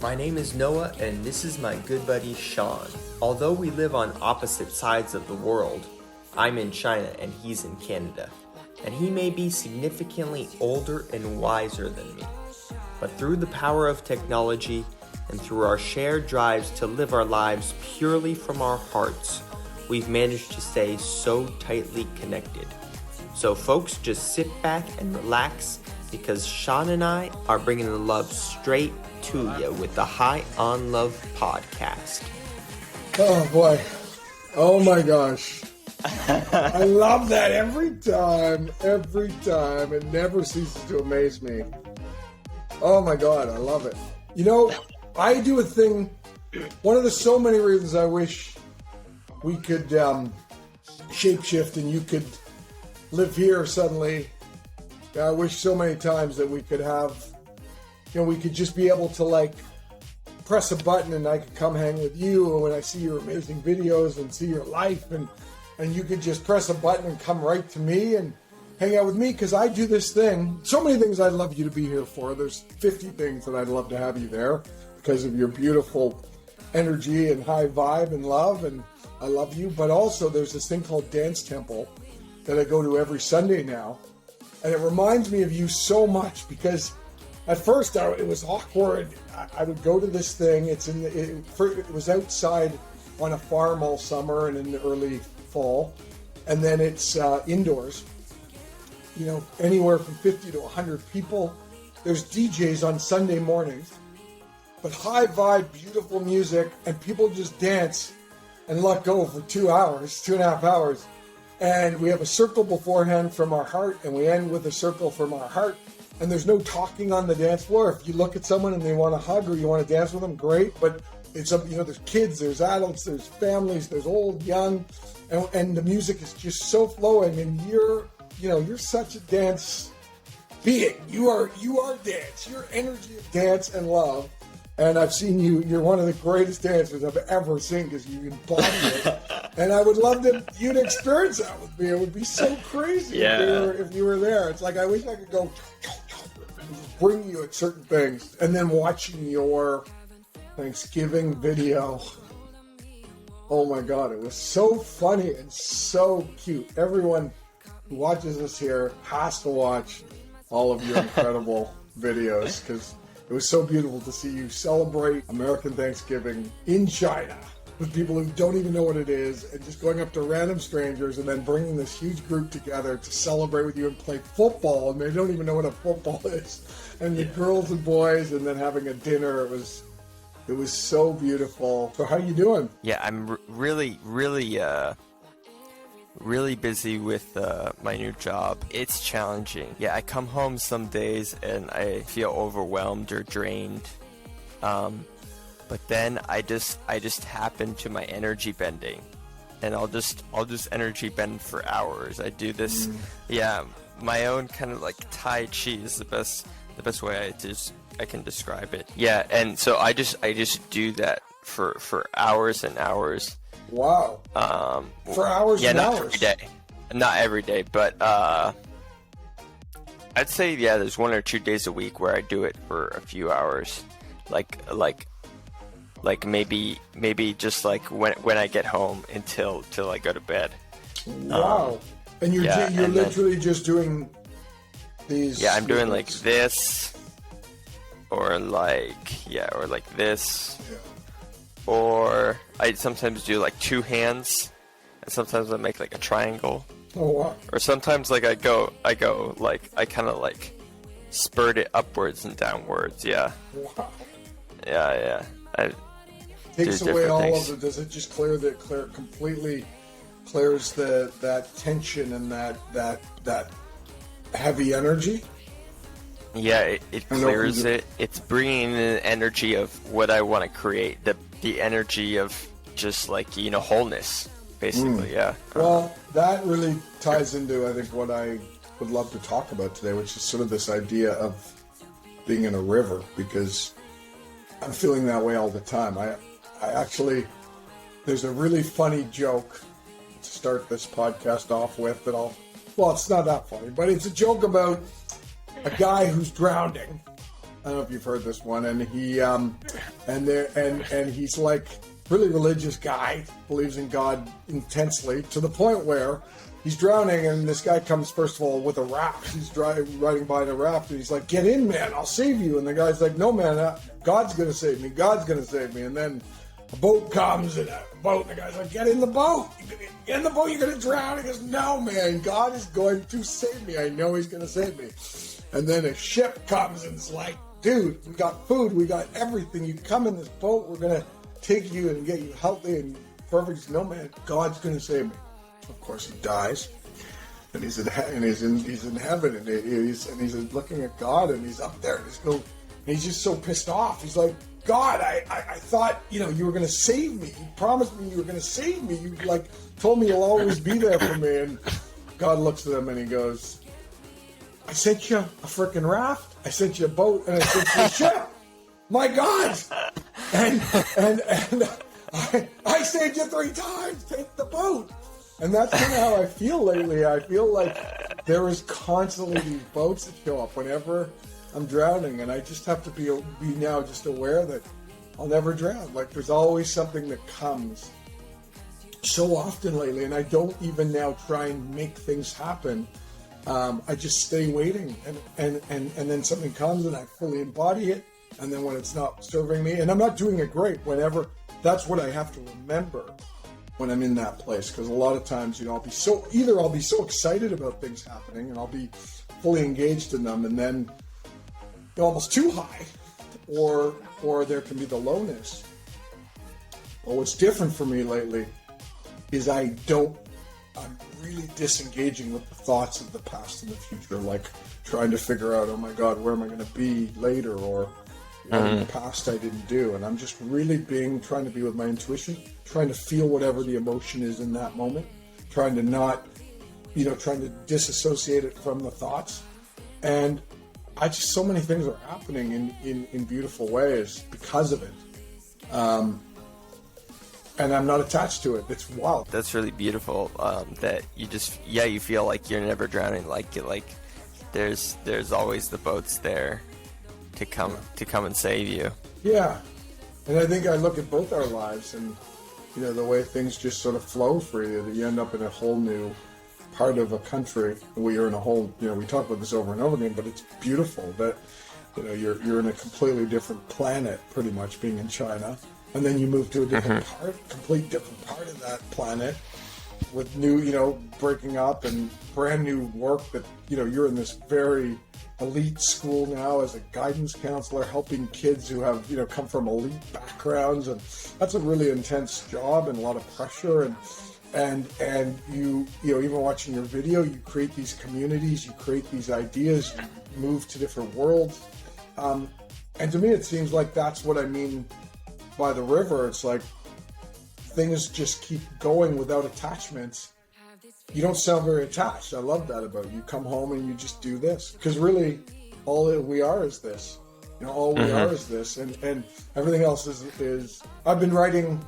My name is Noah, and this is my good buddy Sean. Although we live on opposite sides of the world, I'm in China and he's in Canada. And he may be significantly older and wiser than me. But through the power of technology and through our shared drives to live our lives purely from our hearts, we've managed to stay so tightly connected. So folks, just sit back and relax because Sean and I are bringing the love straight to you with the High on Love podcast. Oh boy. Oh my gosh. I love that every time. It never ceases to amaze me. Oh my God, I love it. You know, I do a thing, one of the so many reasons I wish we could shapeshift and you could live here suddenly. I wish so many times that we could have, you know, we could just be able to like press a button and I could come hang with you, or when I see your amazing videos and see your life, and you could just press a button and come right to me and hang out with me, because I do this thing. So many things I'd love you to be here for. There's 50 things that I'd love to have you there because of your beautiful energy and high vibe and love, and I love you. But also there's this thing called Dance Temple that I go to every Sunday now. And it reminds me of you so much, because at first it was awkward. I would go to this thing. It was outside on a farm all summer and in the early fall. And then it's indoors, you know, anywhere from 50 to 100 people. There's DJs on Sunday mornings, but high vibe, beautiful music, and people just dance and let go for 2 hours, 2.5 hours. And we have a circle beforehand from our heart, and we end with a circle from our heart. And there's no talking on the dance floor. If you look at someone and they want to hug or you want to dance with them, great. But it's up, you know, there's kids, there's adults, there's families, there's old, young, and the music is just so flowing. And you're such a dance being. You are dance. Your energy of dance and love. And I've seen you. You're one of the greatest dancers I've ever seen, because you embody it. And I would love you to experience that with me. It would be so crazy if you were there. It's like I wish I could go and just bring you at certain things. And then watching your Thanksgiving video. Oh my God, it was so funny and so cute. Everyone who watches us here has to watch all of your incredible videos, because it was so beautiful to see you celebrate American Thanksgiving in China with people who don't even know what it is, and just going up to random strangers and then bringing this huge group together to celebrate with you and play football, and they don't even know what a football is. And the girls and boys, and then having a dinner. It was so beautiful. So how you doing? Yeah, I'm really busy with my new job. It's challenging. Yeah, I come home some days and I feel overwhelmed or drained. But then I just tap into my energy bending, and I'll just energy bend for hours. I do this, my own kind of like Tai Chi is the best way I can describe it. Yeah, and so I just do that for hours and hours. Wow. For hours and hours? Yeah, not every day. Not every day, but I'd say, there's 1 or 2 days a week where I do it for a few hours. Like maybe just like when I get home till I go to bed. Wow. And you're literally just doing these. Yeah, I'm doing like this, or like this. Yeah. Or I sometimes do like 2 hands, and sometimes I make like a triangle. Oh wow! Or sometimes like I go like I kind of like spurt it upwards and downwards. Yeah. Wow. Yeah. Takes away all things. Of it. Does it just completely clears that tension and that heavy energy? Yeah, it clears it. It's bringing in the energy of what I want to create. The energy of just like, wholeness, basically. Yeah. Well, that really ties into, I think, what I would love to talk about today, which is sort of this idea of being in a river, because I'm feeling that way all the time. I actually, there's a really funny joke to start this podcast off with that it's not that funny, but it's a joke about a guy who's drowning don't know if you've heard this one, and he's like really religious guy, believes in God intensely to the point where he's drowning, and this guy comes first of all with a raft. He's riding by in a raft, and he's like, "Get in, man, I'll save you." And the guy's like, "No, man, God's gonna save me. God's gonna save me." And then a boat comes, and the guy's like, "Get in the boat. Get in the boat. You're gonna drown." He goes, "No, man, God is going to save me. I know He's gonna save me." And then a ship comes, and it's like, "Dude, we got food, we got everything. You come in this boat, we're gonna take you and get you healthy and perfect." "No, man, God's gonna save me." Of course, he dies, and he's in heaven, and he's looking at God, and he's up there, and he's just so pissed off. He's like, "God, I thought you were gonna save me. You promised me you were gonna save me. You told me you'll always be there for me." And God looks at him and he goes, "I sent you a freaking raft. I sent you a boat, and I sent you a ship. My God, and I saved you 3 times. Take the boat." And that's kind of how I feel lately. I feel like there is constantly these boats that show up whenever I'm drowning, and I just have to be now just aware that I'll never drown. Like, there's always something that comes so often lately, and I don't even now try and make things happen. I just stay waiting, and then something comes, and I fully embody it. And then when it's not serving me, and I'm not doing it great, that's what I have to remember when I'm in that place, because a lot of times, I'll be so excited about things happening, and I'll be fully engaged in them, and then almost too high, or there can be the lowness. But what's different for me lately is I'm really disengaging with the thoughts of the past and the future, like trying to figure out, oh my God, where am I going to be later, or what in the past I didn't do. And I'm just really trying to be with my intuition, trying to feel whatever the emotion is in that moment, trying to not, trying to disassociate it from the thoughts. And so many things are happening in beautiful ways because of it. And I'm not attached to it. It's wild. That's really beautiful. That you feel like you're never drowning. Like there's always the boats there to come and save you. Yeah, and I think I look at both our lives, and the way things just sort of flow for you. That you end up in a whole new part of a country where you're in a whole. We talk about this over and over again, but it's beautiful that you're in a completely different planet, pretty much being in China. And then you move to a different complete different part of that planet with new, breaking up and brand new work that, you're in this very elite school now as a guidance counselor, helping kids who have, come from elite backgrounds. And that's a really intense job and a lot of pressure. And you even watching your video, you create these communities, you create these ideas, you move to different worlds. And to me, it seems like that's what I mean by the river. It's like things just keep going without attachments. You don't sound very attached. I love that about you. You come home and you just do this, because really all we are is this. All we are is this, and everything else is I've been writing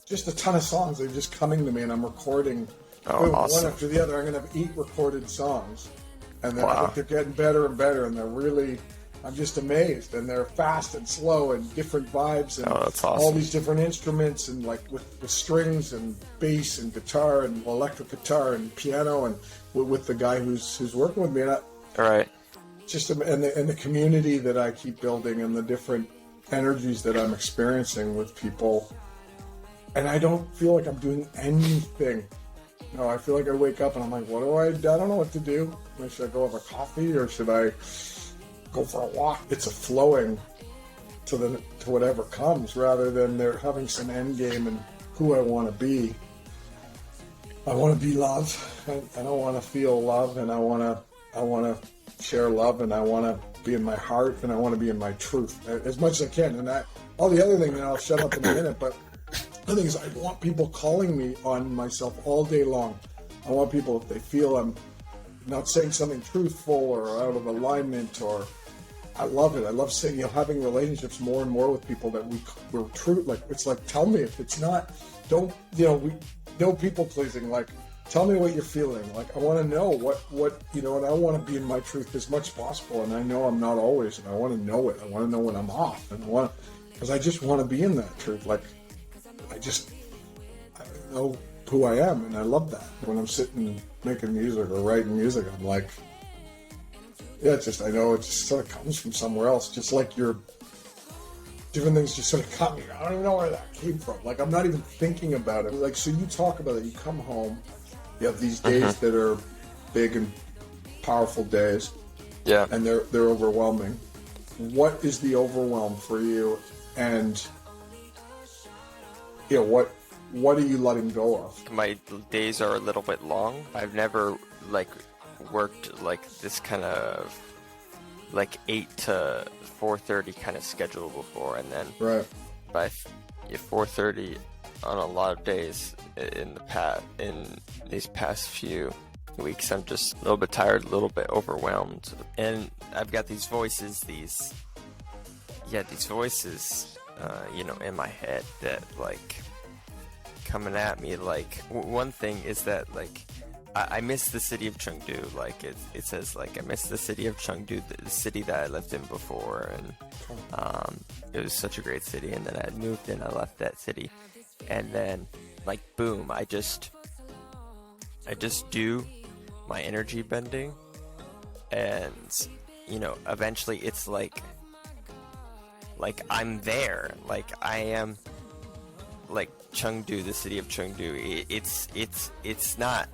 just a ton of songs. They're just coming to me, and I'm recording awesome. One after the other. I'm gonna have 8 recorded songs, and then I think they're getting better and better, and they're really, I'm just amazed, and they're fast and slow and different vibes, and that's awesome. All these different instruments, and like with strings and bass and guitar and electric guitar and piano, and with the guy who's working with me. And the community that I keep building, and the different energies that I'm experiencing with people, and I don't feel like I'm doing anything. No, I feel like I wake up and I'm like, what do I don't know what to do. Should I go have a coffee, or should I go for a walk? It's a flowing to whatever comes, rather than they're having some end game and who I want to be. I want to be love, and I want to feel love, and I want to share love, and I want to be in my heart, and I want to be in my truth as much as I can. And all the other thing, and I'll shut up in a minute, but the thing is, I want people calling me on myself all day long. I want people, if they feel I'm not saying something truthful or out of alignment, or I love it. I love saying, having relationships more and more with people that we're true. Like, it's like, tell me if it's not. Don't, no people pleasing. Like, Tell me what you're feeling. Like, I want to know what you know, and I want to be in my truth as much as possible. And I know I'm not always, and I want to know it. I want to know when I'm off, and because I just want to be in that truth. Like, I know who I am, and I love that. When I'm sitting making music or writing music, I'm like, yeah, I know it just sort of comes from somewhere else. Just like your different things just sort of cut me. I don't even know where that came from. Like, I'm not even thinking about it. Like, so you talk about it. You come home. You have these days that are big and powerful days. Yeah. And they're overwhelming. What is the overwhelm for you? And what are you letting go of? My days are a little bit long. I've never worked like this kind of 8 to 4:30 kind of schedule before, and then by 4:30 on a lot of days in these past few weeks, I'm just a little bit tired, a little bit overwhelmed, and I've got these voices, in my head that coming at me. One thing is that I miss the city of Chengdu. It says I miss the city of Chengdu, the city that I lived in before, and it was such a great city. And then I moved and I left that city, and then boom, I just do my energy bending, and eventually it's I'm there, I am Chengdu, the city of Chengdu. It's not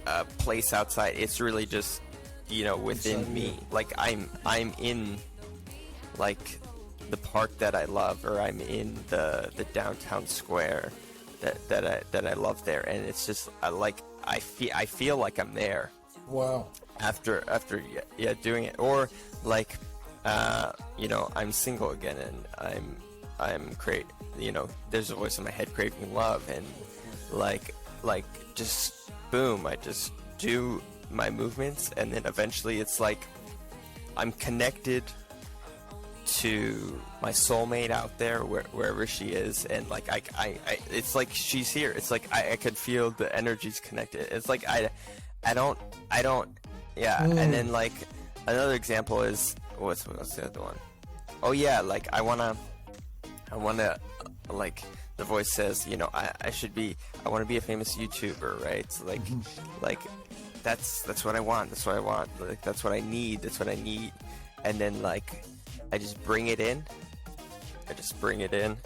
a place outside. It's really just within me. I'm in the park that I love, or I'm in the downtown square that I love there, and it's just I feel like I'm there. Wow. After doing it, or I'm single again, and I'm great. There's a voice in my head craving love, and just boom, I just do my movements, and then eventually it's I'm connected to my soulmate out there, wherever she is, and it's she's here. It's I could feel the energies connected. It's I don't, yeah. And then another example is what's the other one? Oh yeah, I wanna the voice says, I want to be a famous YouTuber, right? So that's what I want. That's what I want. That's what I need. That's what I need. And then I just bring it in. And I just bring it in.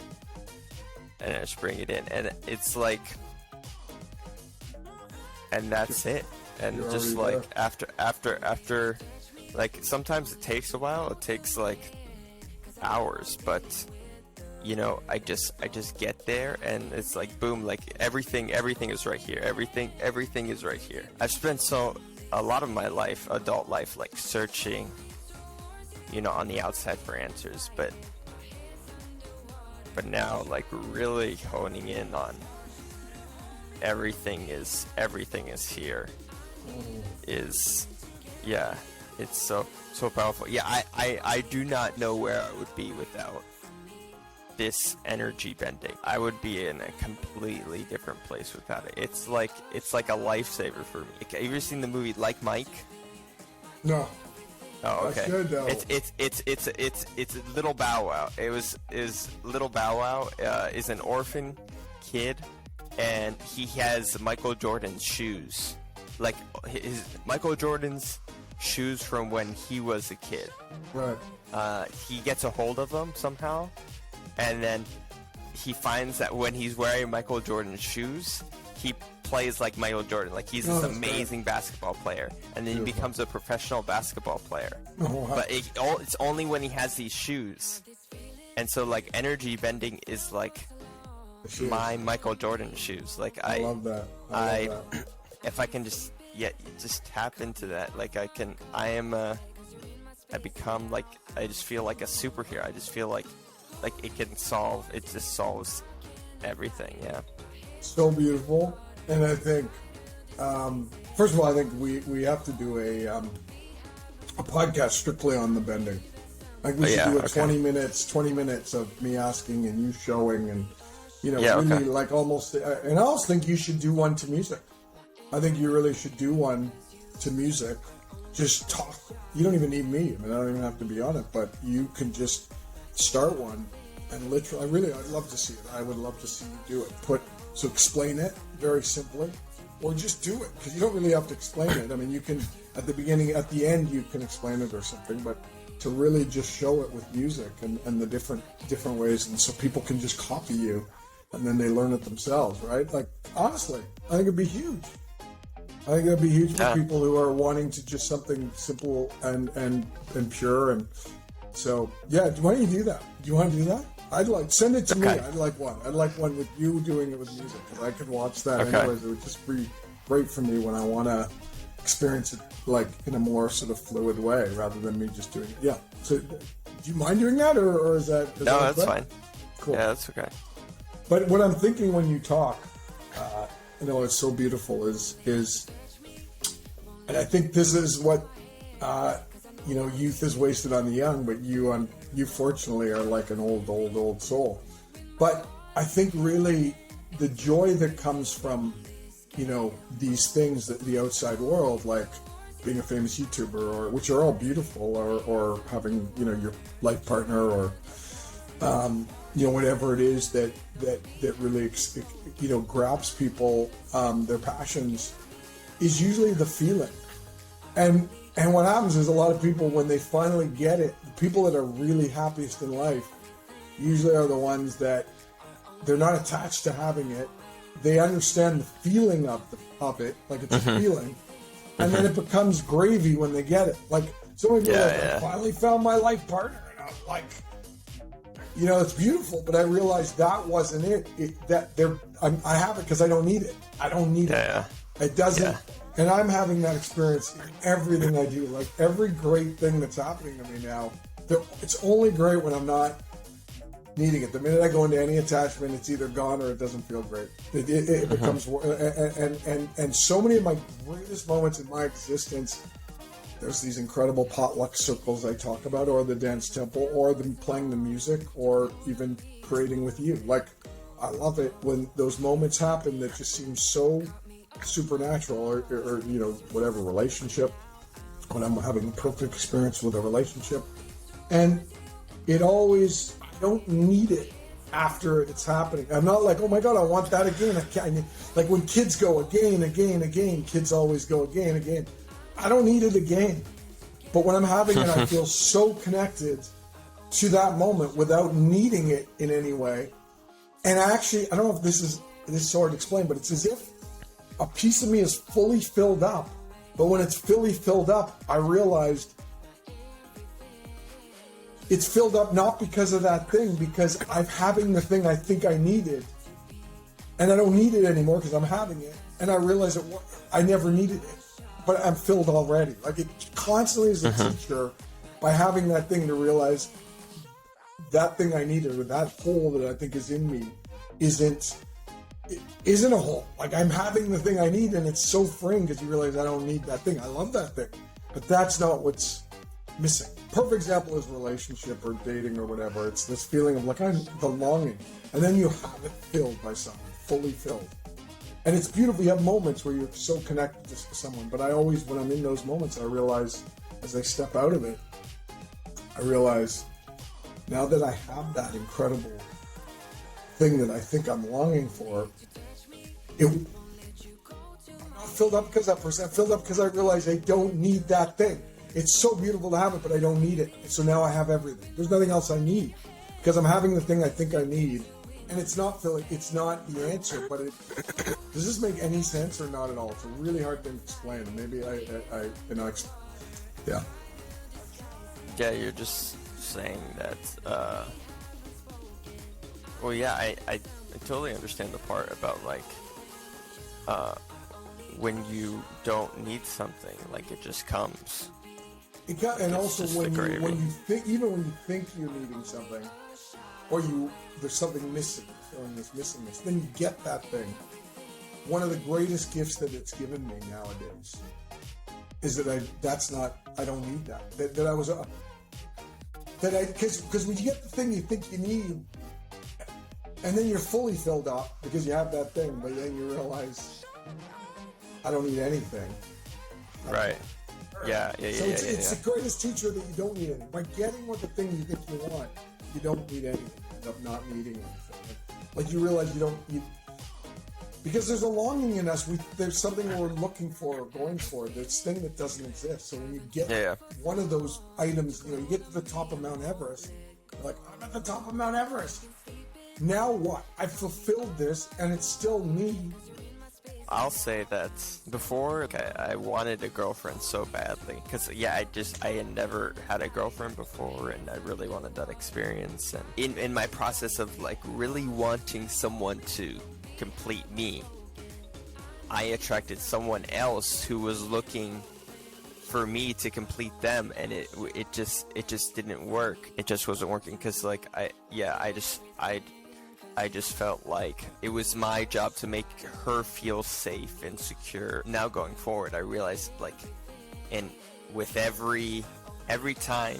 And it's and that's it. And You're just there. after sometimes it takes a while. It takes hours, but I just get there, and it's boom, everything is right here. Everything is right here. I've spent a lot of my life, adult life, searching, on the outside for answers, but now really honing in on everything is here. Is, yeah, it's so powerful. Yeah, I do not know where I would be without this energy bending. I would be in a completely different place without it. It's like a lifesaver for me. Have you ever seen the movie Like Mike? No. Oh, okay. I should, though. It's Little Bow Wow. Is Little Bow Wow is an orphan kid, and he has Michael Jordan's shoes, his Michael Jordan's shoes from when he was a kid. Right. He gets a hold of them somehow, and then he finds that when he's wearing Michael Jordan's shoes, he plays like Michael Jordan. He's this amazing basketball player, and then he becomes a professional basketball player. Oh, wow. But it's only when he has these shoes. And so energy bending is my Michael Jordan shoes. I love that. I love that. If I can just tap into that, I become I just feel like a superhero. I just feel it just solves everything. Yeah. So beautiful. And I think, first of all, I think we have to do a podcast strictly on the bending. We should do 20 minutes of me asking and you showing, and really almost. And I also think you should do one to music. I think you really should do one to music. Just talk. You don't even need me. I mean, I don't even have to be on it, but you can just start one and literally, I'd love to see it. I would love to see you do it. So explain it very simply, or just do it, because you don't really have to explain it. I mean, you can, at the beginning, at the end, you can explain it or something, but to really just show it with music and the different ways, and so people can just copy you, and then they learn it themselves, right? Like, honestly, I think it'd be huge. I think that'd be huge for people who are wanting to just something simple and pure. And so, yeah, why don't you do that? Do you want to do that? Send it to me. I'd like one with you doing it with music, because I could watch that anyways. It would just be great for me when I want to experience it like in a more sort of fluid way rather than me just doing it. Yeah. So, do you mind doing that, or is that? No, that's fine. Cool. Yeah, that's okay. But what I'm thinking when you talk, it's so beautiful is, and I think this is what, youth is wasted on the young, but you fortunately are like an old soul. But I think really the joy that comes from, these things that the outside world, like being a famous YouTuber, or which are all beautiful, or having, your life partner, or, whatever it is that really, grabs people, their passions, is usually the feeling. And what happens is a lot of people, when they finally get it, the people that are really happiest in life usually are the ones that they're not attached to having it. They understand the feeling of it, like it's a feeling. And then it becomes gravy when they get it. Like, so many people I finally found my life partner. And I'm like, it's beautiful, but I realized that wasn't it. I have it because I don't need it. I don't need it. It doesn't. Yeah. And I'm having that experience in everything I do. Like, every great thing that's happening to me now, it's only great when I'm not needing it. The minute I go into any attachment, it's either gone or it doesn't feel great. It becomes, and so many of my greatest moments in my existence, there's these incredible potluck circles I talk about, or the dance temple, or them playing the music, or even creating with you. Like, I love it when those moments happen that just seem so supernatural, or whatever relationship, when I'm having a perfect experience with a relationship, and it always, I don't need it after it's happening. I'm not like, oh my God, I want that again. Like when kids go again, kids always go again. I don't need it again. But when I'm having it, I feel so connected to that moment without needing it in any way. And actually, I don't know if this is hard to explain, but it's as if a piece of me is fully filled up. But when it's fully filled up, I realized it's filled up not because of that thing, because I'm having the thing I think I needed. And I don't need it anymore because I'm having it. And I realize I never needed it. But I'm filled already. Like, it constantly is a teacher by having that thing to realize that thing I needed, or that hole that I think is in me isn't a hole. Like, I'm having the thing I need, and it's so freeing because you realize I don't need that thing. I love that thing. But that's not what's missing. Perfect example is relationship or dating or whatever. It's this feeling of like, the longing. And then you have it filled by someone, fully filled. And it's beautiful. You have moments where you're so connected to someone. But I always, when I'm in those moments, I realize, as I step out of it, I realize, now that I have that incredible thing that I think I'm longing for, I'm not filled up because of that person. I'm filled up because I realize I don't need that thing. It's so beautiful to have it, but I don't need it. And so now I have everything. There's nothing else I need because I'm having the thing I think I need. And it's not filling. It's not the answer, but does this make any sense or not at all? It's a really hard thing to explain. Maybe yeah. Yeah, you're just saying that, I totally understand the part about, like, when you don't need something, like, it just comes. And also when you think you're needing something, or there's something missing, feeling this missingness, then you get that thing. One of the greatest gifts that it's given me nowadays is that I don't need that. Because when you get the thing you think you need, and then you're fully filled up because you have that thing, but then you realize, I don't need anything. Right. Yeah. So it's the greatest teacher that you don't need anything. By getting what the thing you think you want, you don't need anything. You end up not needing anything. Like you realize you don't need, because there's a longing in us. There's something we're looking for or going for. This thing that doesn't exist. So when you get one of those items, you get to the top of Mount Everest, you're like, I'm at the top of Mount Everest. Now what? I fulfilled this, and it's still me. I'll say that before, I wanted a girlfriend so badly. Because, I had never had a girlfriend before, and I really wanted that experience. And in my process of, like, really wanting someone to complete me, I attracted someone else who was looking for me to complete them, and it just didn't work. It just wasn't working, because, like, I just felt like it was my job to make her feel safe and secure. Now going forward, I realized, like, and with every time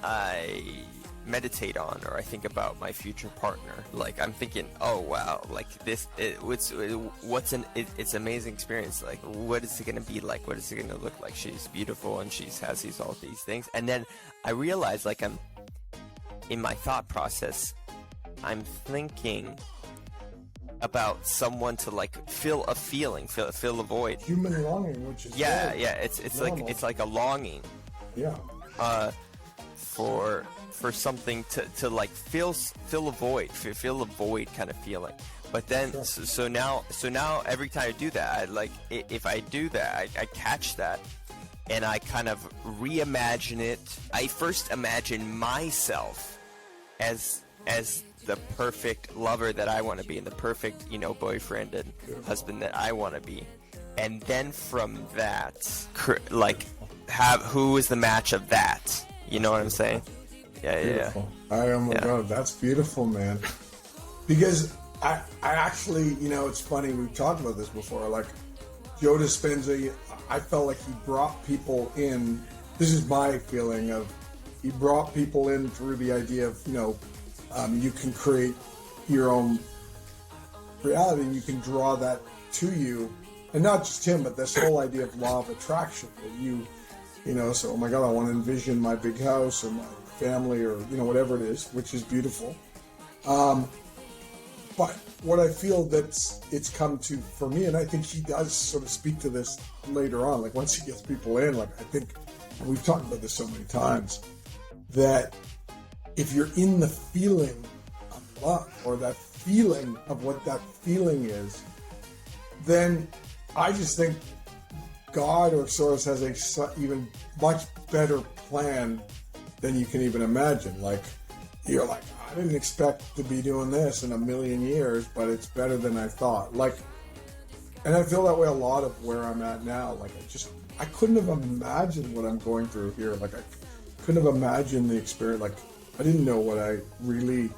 I meditate on or I think about my future partner, like, I'm thinking, oh wow, like it's an amazing experience. Like, what is it gonna be like? What is it gonna look like? She's beautiful and she has all these things. And then I realized, like, I'm in my thought process, I'm thinking about someone to, like, fill a feeling, fill a void. Human longing, which is it's like a longing. Yeah. For something to like fill a void, feel a void kind of feeling. But then so now every time I do that, if I do that, I catch that. And I kind of reimagine it. I first imagine myself as the perfect lover that I want to be, and the perfect, boyfriend and husband that I want to be. And then from that, who is the match of that? You know what I'm saying? Yeah. Oh my God, that's beautiful, man. Because I actually, it's funny, we've talked about this before, like, Joe Dispenza, I felt like he brought people in, this is my feeling of, he brought people in through the idea of, you can create your own reality, and you can draw that to you, and not just him, but this whole idea of law of attraction, that so, oh my God, I want to envision my big house or my family or, whatever it is, which is beautiful. But what I feel it's come to for me, and I think he does sort of speak to this later on, like once he gets people in, like I think, and we've talked about this so many times, that if you're in the feeling of love or that feeling of what that feeling is, then I just think God or Source has a even much better plan than you can even imagine. Like, you're like, I didn't expect to be doing this in a million years, but it's better than I thought. Like, and I feel that way a lot of where I'm at now. Like, I couldn't have imagined what I'm going through here. Like, I couldn't have imagined the experience. Like, I didn't know what I really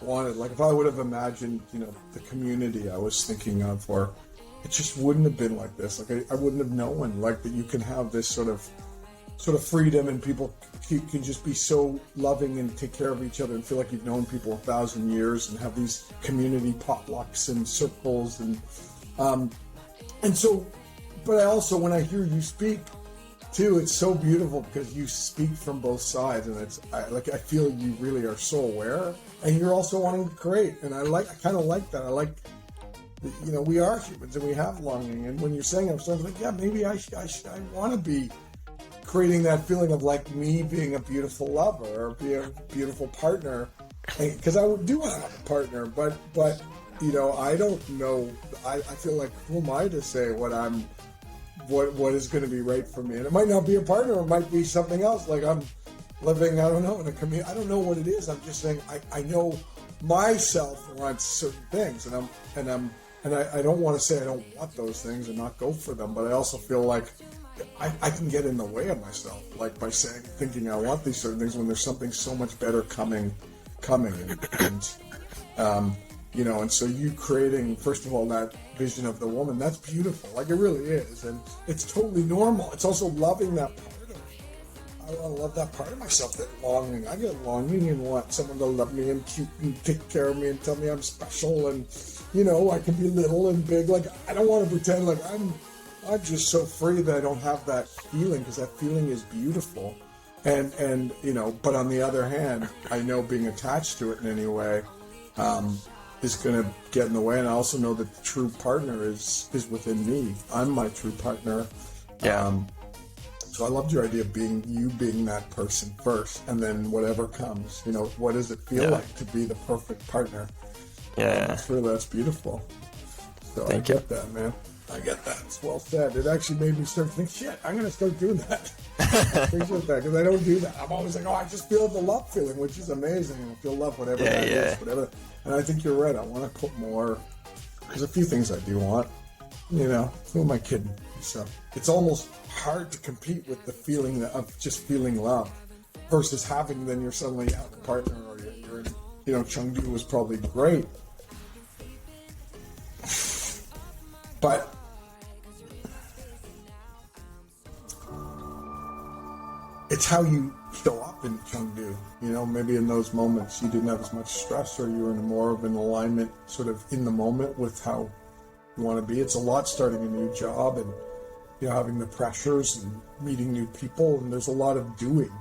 wanted. Like, if I would have imagined, the community I was thinking of, or it just wouldn't have been like this. Like, I wouldn't have known, like, that you can have this sort of freedom, and people can just be so loving and take care of each other and feel like you've known people 1,000 years, and have these community potlucks and circles, and so, but I also, when I hear you speak too, it's so beautiful because you speak from both sides, and I feel you really are so aware, and you're also wanting to create, and I kind of like that. I like, we are humans and we have longing, and when you're saying it, I'm sort of like, yeah, maybe I want to be creating that feeling of, like, me being a beautiful lover or be a beautiful partner, because I do want to have a partner, but I don't know. I feel like, who am I to say what is going to be right for me? And it might not be a partner, it might be something else. Like, I'm living, I don't know, in a community. I don't know what it is. I'm just saying I know myself wants certain things, and I don't want to say I don't want those things and not go for them, but I also feel like I can get in the way of myself, like, by thinking I want these certain things when there's something so much better coming, and so you creating, first of all, that vision of the woman, that's beautiful, like, it really is, and it's totally normal. It's also loving that part of me. I want to love that part of myself, that longing. I get longing and want someone to love me and cute and take care of me and tell me I'm special, and I can be little and big. Like, I don't want to pretend like I'm I'm just so free that I don't have that feeling, because that feeling is beautiful. And you know, but on the other hand, I know being attached to it in any way is going to get in the way. And I also know that the true partner is within me. I'm my true partner. Yeah. So I loved your idea of being that person first, and then whatever comes, you know, what does it feel like to be the perfect partner? Yeah. That's beautiful. So Thank I you. get that, man. I get that. It's well said. It actually made me start thinking, shit, I'm going to start doing that. I appreciate that, because I don't do that. I'm always like, oh, I just feel the love feeling, which is amazing. I feel love, whatever that is, whatever. And I think you're right. I want to put more. There's a few things I do want. You know, who am I kidding? So it's almost hard to compete with the feeling of just feeling love versus having, then you're suddenly have a partner, or you're in, you know, Chengdu was probably great. But it's how you show up in Chengdu. You know, maybe in those moments you didn't have as much stress, or you were in more of an alignment, sort of in the moment with how you want to be. It's a lot starting a new job, and you know, having the pressures and meeting new people, and there's a lot of doing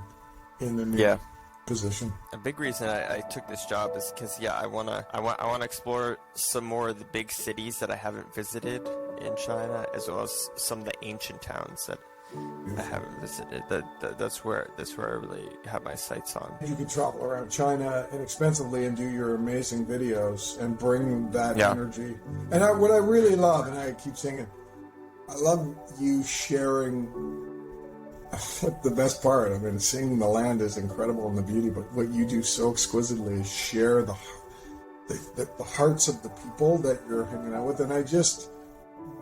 in the new position. A big reason I took this job is because I wanna explore some more of the big cities that I haven't visited in China, as well as some of the ancient towns that I haven't visited. That's where I really have my sights on. You could travel around China inexpensively and do your amazing videos and bring that energy. And what I really love, and I keep saying it, I love you sharing. The best part, I mean, seeing the land is incredible and the beauty, but what you do so exquisitely is share the hearts of the people that you're hanging out with. And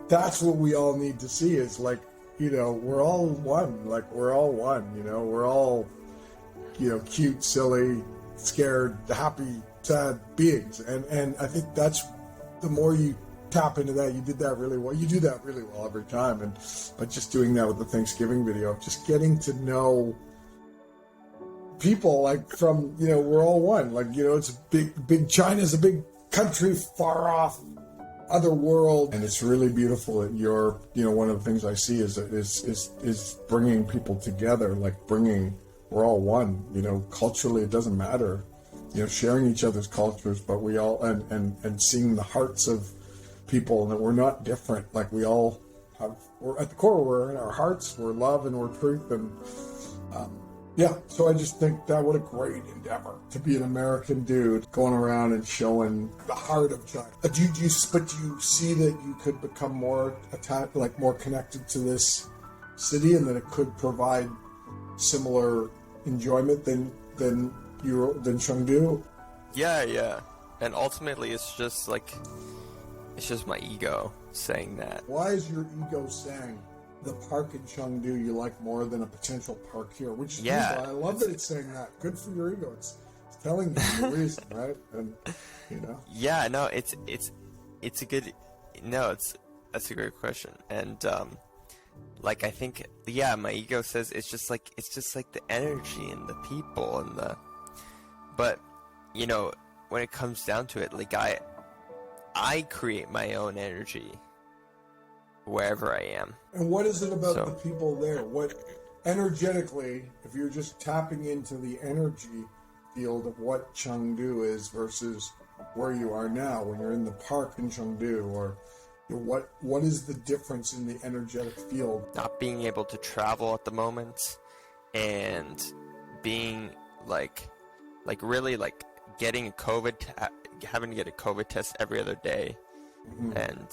that's what we all need to see, is like, you know, we're all one. Like, we're all one, you know, we're all, you know, cute, silly, scared, happy, sad beings. And I think that's, the more you tap into that, you did that really well. You do that really well every time. And but just doing that with the Thanksgiving video, just getting to know people, like, from, you know, we're all one. Like, you know, it's a big China's a big country, far off, other world, and it's really beautiful that you're, you know, one of the things I see is bringing people together, like we're all one, you know, culturally it doesn't matter, you know, sharing each other's cultures, but we all, and seeing the hearts of people, and that we're not different, like we all we're at the core, we're in our hearts, we're love and we're truth, and so I just think that what a great endeavor to be an American dude going around and showing the heart of China. Do you see that you could become more attached, like more connected to this city, and that it could provide similar enjoyment than Chengdu? Yeah. And ultimately, it's just my ego saying that. Why is your ego saying the park in Chengdu you like more than a potential park here? Which is I love that it's saying that. Good for your ego. It's telling you the reason, right? And you know. Yeah, no, it's a good. No, that's a great question, and like, I think, my ego says it's just like the energy and the people and but you know, when it comes down to it, like, I create my own energy wherever I am. And what is it about the people there? What, energetically, if you're just tapping into the energy field of what Chengdu is versus where you are now when you're in the park in Chengdu, or what is the difference in the energetic field? Not being able to travel at the moment, and being like really like getting having to get a COVID test every other day, and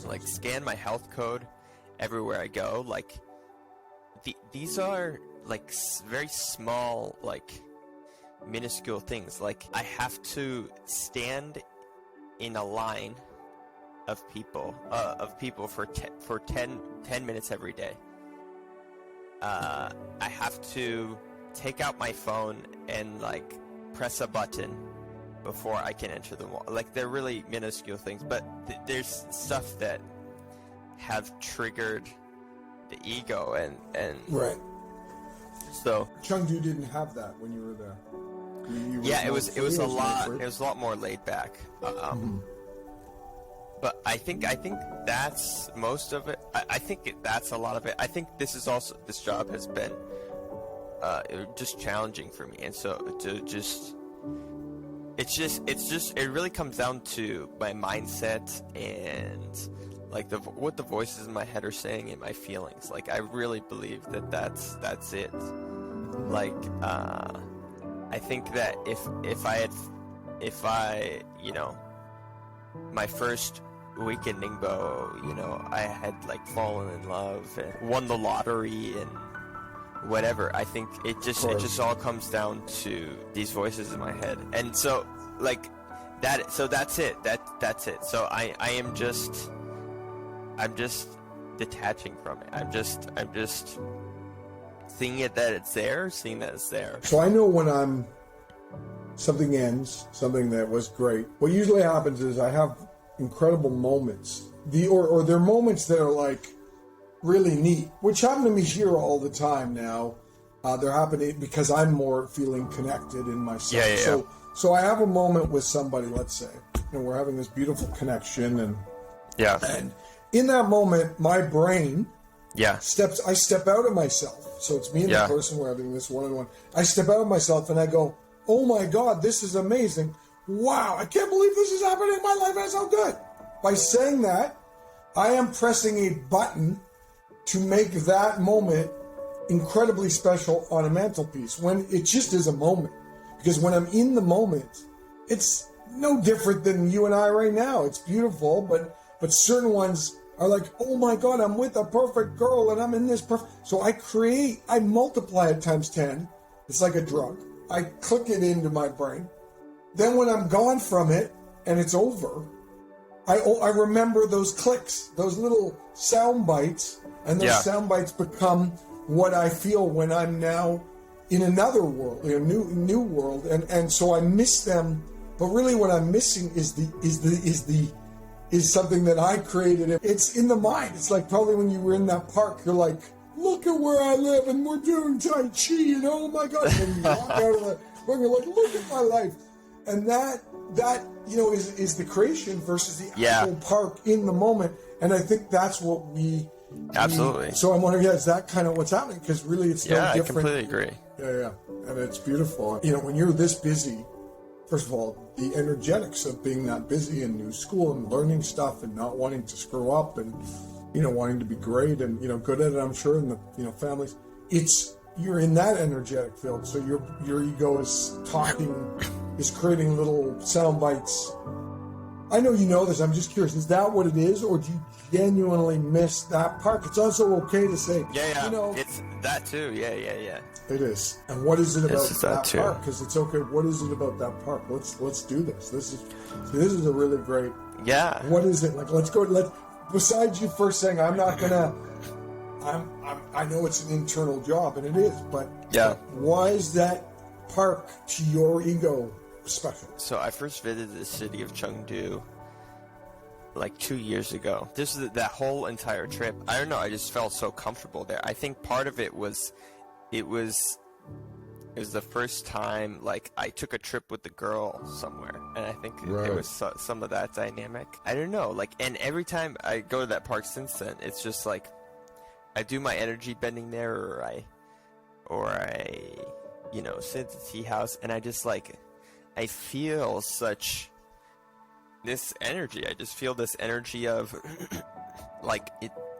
like scan my health code everywhere I go. Like, these are like very small, like minuscule things. Like, I have to stand in a line of people for 10 minutes every day. I have to take out my phone and like press a button before I can enter the mall. Like, they're really minuscule things, but there's stuff that have triggered the ego, and right. So Chengdu didn't have that when you were there. It was a lot more laid back. But I think that's most of it. I think that's a lot of it. I think this job has been just challenging for me, and so it really comes down to my mindset and like what the voices in my head are saying and my feelings. Like I really believe that's it. Like I think that if I my first week in Ningbo, I had like fallen in love and won the lottery and whatever. I think it just all comes down to these voices in my head, and so like that. So that's it. That's it. So I'm just detaching from it. I'm just seeing that it's there. So I know when something ends, something that was great. What usually happens is I have incredible moments. Or they're moments that are like really neat, which happen to me here all the time now. They're happening because I'm more feeling connected in myself. Yeah. So I have a moment with somebody, let's say, we're having this beautiful connection, and in that moment, my brain I step out of myself. So it's me and the person, we're having this one-on-one. I step out of myself and I go, oh my God, this is amazing. Wow, I can't believe this is happening in my life. That's so good. By saying that, I am pressing a button to make that moment incredibly special on a mantelpiece, when it just is a moment. Because when I'm in the moment, it's no different than you and I right now. It's beautiful, but certain ones are like, oh my God, I'm with a perfect girl and I'm in this perfect. So I multiply it times 10. It's like a drug. I click it into my brain. Then when I'm gone from it and it's over, I remember those clicks, those little sound bites, and those sound bites become what I feel when I'm now in another world, a new world, and so I miss them. But really, what I'm missing is something that I created. It's in the mind. It's like probably when you were in that park, you're like, look at where I live, and we're doing Tai Chi, and oh my God, and you walk out of the park, you're like, look at my life, and that is the creation versus the actual park in the moment, and I think that's what we. Absolutely. So I'm wondering, is that kind of what's happening? Because really, it's no different. I completely agree. Yeah, and it's beautiful. When you're this busy, first of all, the energetics of being that busy and new school and learning stuff and not wanting to screw up and wanting to be great and good at it, I'm sure, and the families. You're in that energetic field, so your ego is creating little sound bites. I know you know this. I'm just curious. Is that what it is, or do you genuinely miss that park? It's also okay to say, it's that too. Yeah. It is. And what is it about that park? Because it's okay. What is it about that park? Let's do this. This is a really great. Yeah. What is it like? Let's go. Besides you first saying, I'm not gonna. I know it's an internal job, and it is. But why is that park to your ego special? So I first visited the city of Chengdu like 2 years ago. That whole entire trip, I don't know, I just felt so comfortable there. I think part of it was it was the first time like I took a trip with the girl somewhere, and I think there was some of that dynamic. I don't know, like, and every time I go to that park since then, it's just like I do my energy bending there, or I sit at the tea house, and I just like I feel such this energy. I just feel this energy of like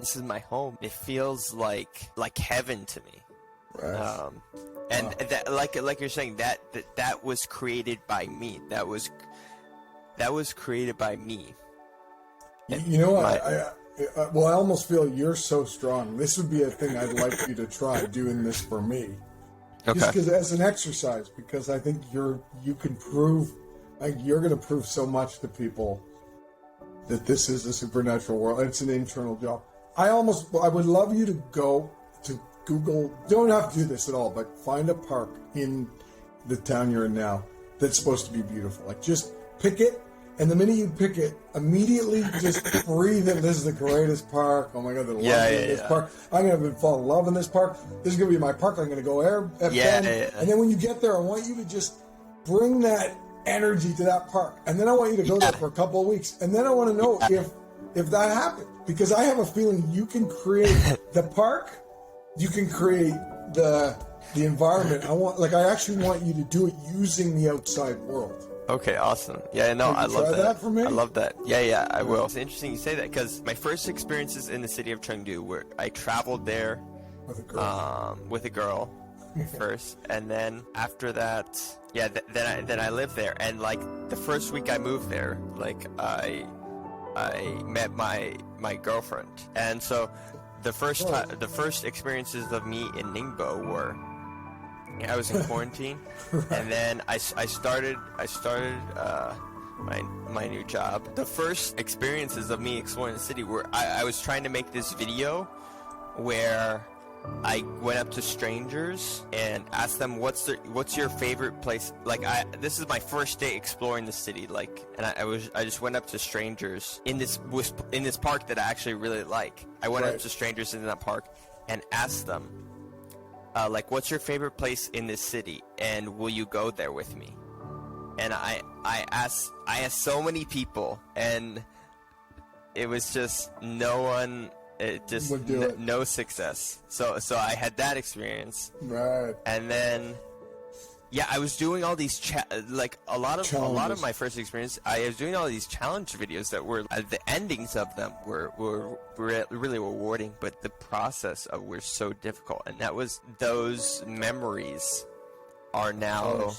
this is my home. It feels like heaven to me. Right. And that like you're saying that was created by me. That was created by me. I almost feel you're so strong. This would be a thing I'd like you to try, doing this for me. Okay. Just because as an exercise, because I think you can prove, like, you're going to prove so much to people that this is a supernatural world. It's an internal job. I would love you to go to Google. Don't have to do this at all, but find a park in the town you're in now that's supposed to be beautiful. Like, just pick it, and the minute you pick it, immediately just breathe in. This is the greatest park. Oh my God, this park. I'm going to fall in love in this park. This is going to be my park. I'm going to go and then when you get there, I want you to just bring that energy to that park. And then I want you to go there for a couple of weeks. And then I want to know if that happened. Because I have a feeling you can create the park, you can create the environment. I actually want you to do it using the outside world. Okay, awesome. Yeah, no, I love that. For me? I love that. Yeah, I will. It's interesting you say that, because my first experiences in the city of Chengdu, where I traveled there with a girl first, and then after that, then I lived there, and like the first week I moved there, like I met my girlfriend, and so the first experiences of me in Ningbo were, I was in quarantine, and then I started my new job. The first experiences of me exploring the city were I was trying to make this video where I went up to strangers and asked them what's your favorite place. Like this is my first day exploring the city. Like, and I just went up to strangers in this park that I actually really like. I went up to strangers in that park and asked them, like, what's your favorite place in this city, and will you go there with me? And I asked so many people, and it was just no one. It just no success. So I had that experience. Right. And then, yeah, I was doing all these a lot of my first experience. I was doing all these challenge videos that were the endings of them were really rewarding, but the process were so difficult. And those memories are now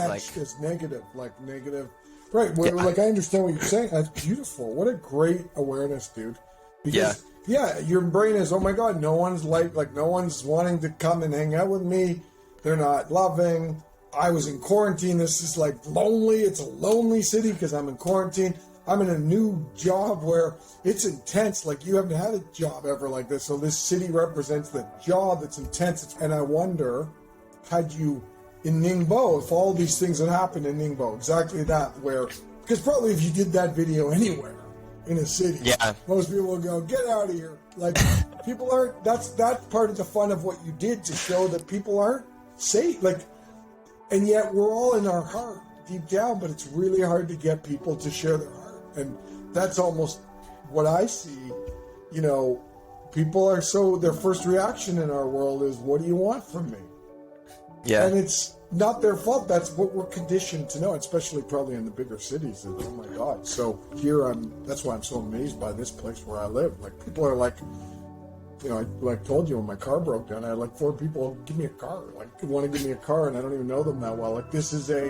like negative. Right. Well, like, I understand what you're saying. That's beautiful. What a great awareness, dude. Because, your brain is, oh my God, no one's no one's wanting to come and hang out with me. They're not loving. I was in quarantine. This is lonely. It's a lonely city because I'm in quarantine. I'm in a new job where it's intense. Like, you haven't had a job ever like this. So this city represents the job. It's intense. And I wonder, had you in Ningbo, if all these things had happened in Ningbo, exactly that, because probably if you did that video anywhere, in a city, most people will go, get out of here. Like, people aren't, that's part of the fun of what you did, to show that people aren't safe. Like, and yet we're all in our heart deep down, but it's really hard to get people to share their heart. And that's almost what I see. People are their first reaction in our world is, what do you want from me? Yeah. And it's not their fault. That's what we're conditioned to know, especially probably in the bigger cities. And, oh my God. So here that's why I'm so amazed by this place where I live. Like, people are like, I told you, when my car broke down, I had 4 people give me a car. Want to give me a car, and I don't even know them that well. Like, this is a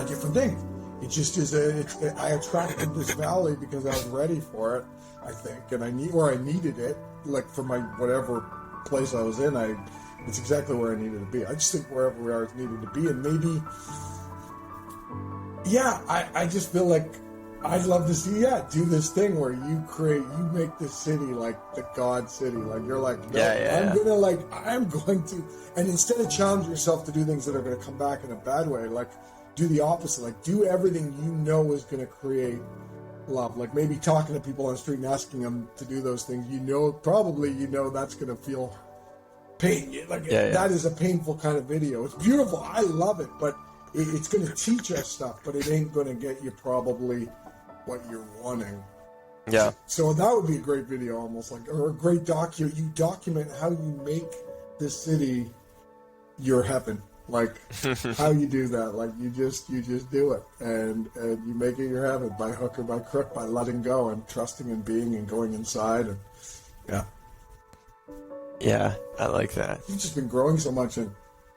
different thing. It just is I attracted this valley because I was ready for it, I think. And I needed it, for my whatever place I was in, it's exactly where I needed to be. I just think wherever we are, it's needed to be. And maybe, I just feel like I'd love to see, do this thing where you make this city like the God city. Like, you're like, no, I'm going to, and instead of challenge yourself to do things that are going to come back in a bad way, do the opposite. Do everything is going to create love. Like, maybe talking to people on the street and asking them to do those things. Probably that's going to feel pain. That is a painful kind of video. It's beautiful. I love it, but it's going to teach us stuff, but it ain't going to get you probably what you're wanting. Yeah. So that would be a great video, almost or a great document. You document how you make this city your heaven. How you do that. You just do it, and you make it your heaven by hook or by crook, by letting go and trusting and being and going inside. And yeah, I like that. You've just been growing so much and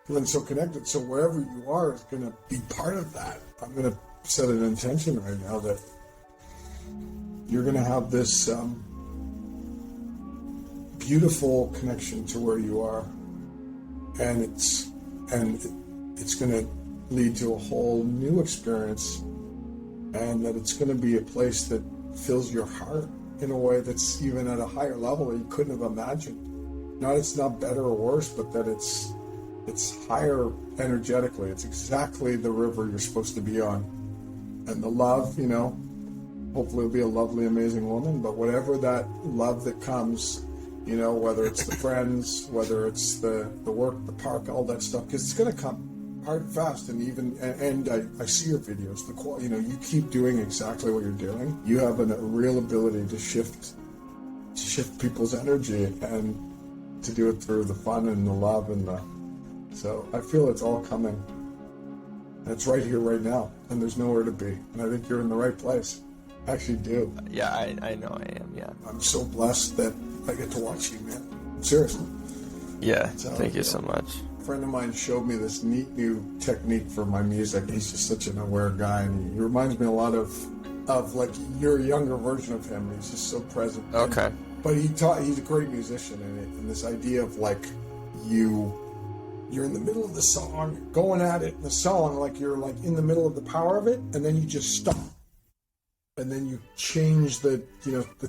feeling so connected. So wherever you are is going to be part of that. I'm going to set an intention right now that you're going to have this beautiful connection to where you are, and it's going to lead to a whole new experience, and that it's going to be a place that fills your heart in a way that's even at a higher level that you couldn't have imagined. It's not better or worse, but that it's higher energetically. It's exactly the river you're supposed to be on. And the love, hopefully it'll be a lovely, amazing woman, but whatever that love that comes, whether it's the friends, whether it's the work, the park, all that stuff, because it's going to come. hard and fast, and I see your videos. You keep doing exactly what you're doing. You have a real ability to shift people's energy, and to do it through the fun and the love so I feel it's all coming. And it's right here, right now, and there's nowhere to be. And I think you're in the right place. I actually do. Yeah, I know I am. Yeah. I'm so blessed that I get to watch you, man. Seriously. Yeah. Thank you so much. A friend of mine showed me this neat new technique for my music. He's just such an aware guy, and he reminds me a lot of like you're a younger version of him. He's just so present. Okay. But he's a great musician, and this idea of like you're in the middle of the song, going at it in the song, like you're like in the middle of the power of it, and then you just stop, and then you change the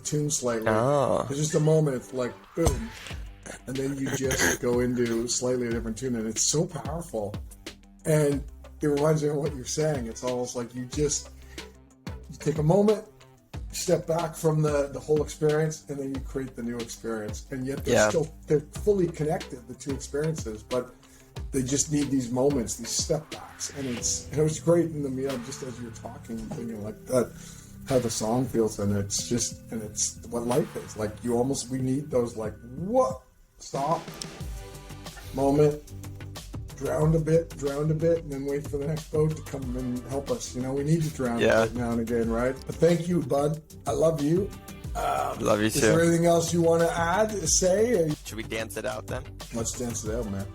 tune slightly. Oh. There's just a moment, it's like boom, and then you just go into slightly a different tune, and it's so powerful. And it reminds me of what you're saying. It's almost like you take a moment, step back from the whole experience, and then you create the new experience. And yet they're fully connected, the two experiences, but they just need these moments, these step backs. And it was great in the just as you're talking and thinking like that, how the song feels, and it's what life is. Like we need those like, what? Stop, moment, drown a bit, and then wait for the next boat to come and help us. We need to drown a bit now and again, right? But thank you, bud. I love you. Love you too. Is there anything else you want to add, say? Should we dance it out then? Let's dance it out, man.